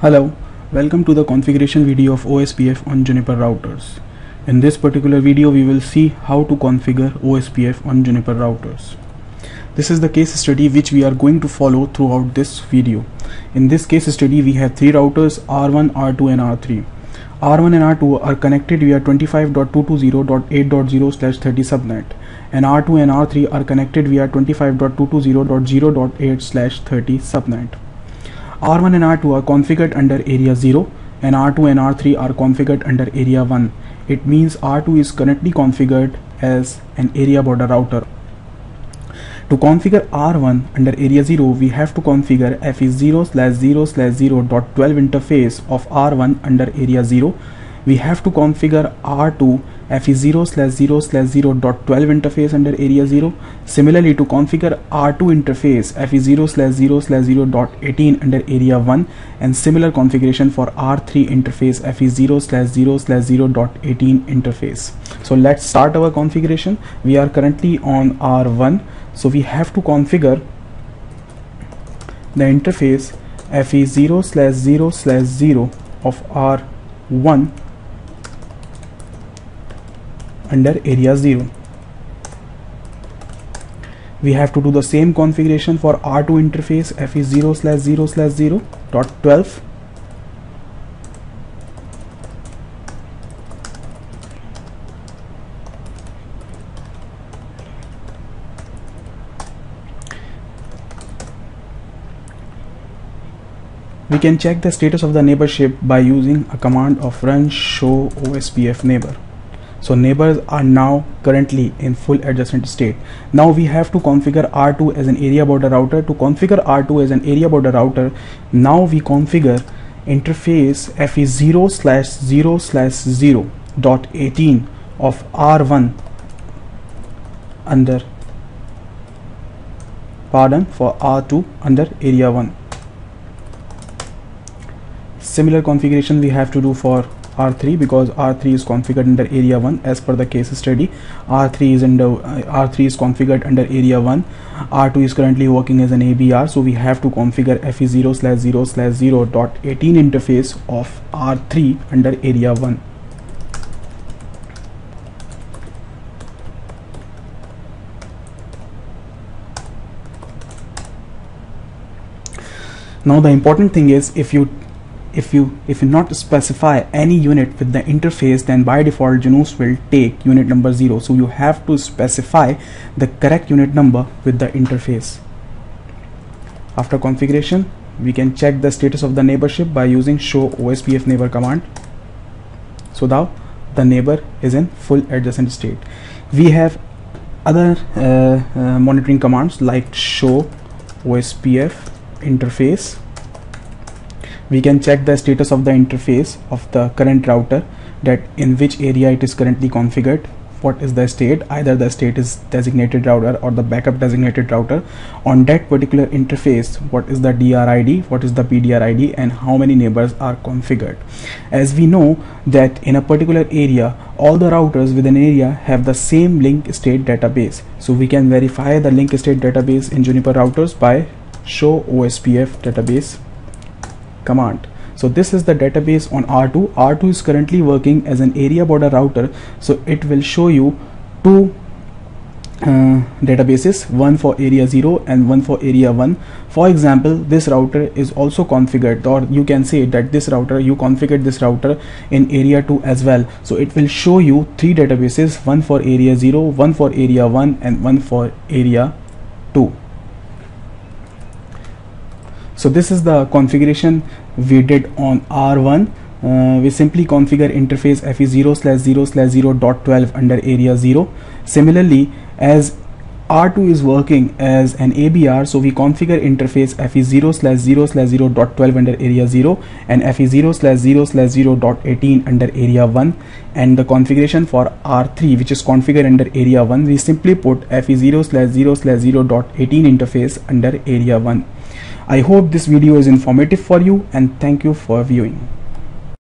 Hello, welcome to the configuration video of ospf on Juniper routers. In this particular video we will see how to configure ospf on Juniper routers. This is the case study which we are going to follow throughout this video. In this case study we have three routers R1, R2 and R3. R1 and R2 are connected via 25.220.8.0/30 subnet, and R2 and R3 are connected via 25.220.0.8/30 subnet. R1 and R2 are configured under area 0 and R2 and R3 are configured under area 1. It means R2 is currently configured as an area border router. To configure R1 under area 0, we have to configure FE0/0/0.12 interface of R1 under area 0. We have to configure R2 FE0/0/0.12 interface under area 0. Similarly, to configure R2 interface FE0/0/0.18 under area 1, and similar configuration for R3 interface FE0/0/0.18 interface. So let's start our configuration. We are currently on R1. So we have to configure the interface FE0/0/0 of R1 under area 0. We have to do the same configuration for R2 interface FE0/0/0.12. We can check the status of the neighborship by using a command of run show ospf neighbor. So neighbors are now currently in full adjacent state. Now we have to configure R2 as an area border router. To configure R2 as an area border router, now we configure interface FE0/0/0.18 of R1 for R2 under area 1. Similar configuration we have to do for R3 because R3 is configured under area 1 as per the case study. R3 is configured under area 1. R2 is currently working as an ABR, so we have to configure FE0/0/0.18 interface of R3 under area 1. Now the important thing is, if you not specify any unit with the interface, then by default Junos will take unit number 0. So you have to specify the correct unit number with the interface. After configuration, we can check the status of the neighborship by using show ospf neighbor command. So now the neighbor is in full adjacent state. We have other monitoring commands like show ospf interface. We can check the status of the interface of the current router, that in which area it is currently configured, what is the state, either the state is designated router or the backup designated router. On that particular interface, what is the DR ID, what is the PDR ID, and how many neighbors are configured. As we know that in a particular area, all the routers within an area have the same link state database. So we can verify the link state database in Juniper routers by show ospf database command. So this is the database on R2. R2 is currently working as an area border router, so it will show you two databases, one for area 0 and one for area 1. For example, this router is also configured, or you can say that this router, you configured this router in area 2 as well. So it will show you three databases, one for area 0, one for area 1 and one for area 2. So this is the configuration we did on R1. We simply configure interface FE0/0/0.12 under area 0. Similarly, as R2 is working as an ABR, so we configure interface FE0/0/0.12 under area 0 and FE0/0/0.18 under area 1. And the configuration for R3, which is configured under area 1, we simply put FE0/0/0.18 interface under area 1. I hope this video is informative for you, and thank you for viewing.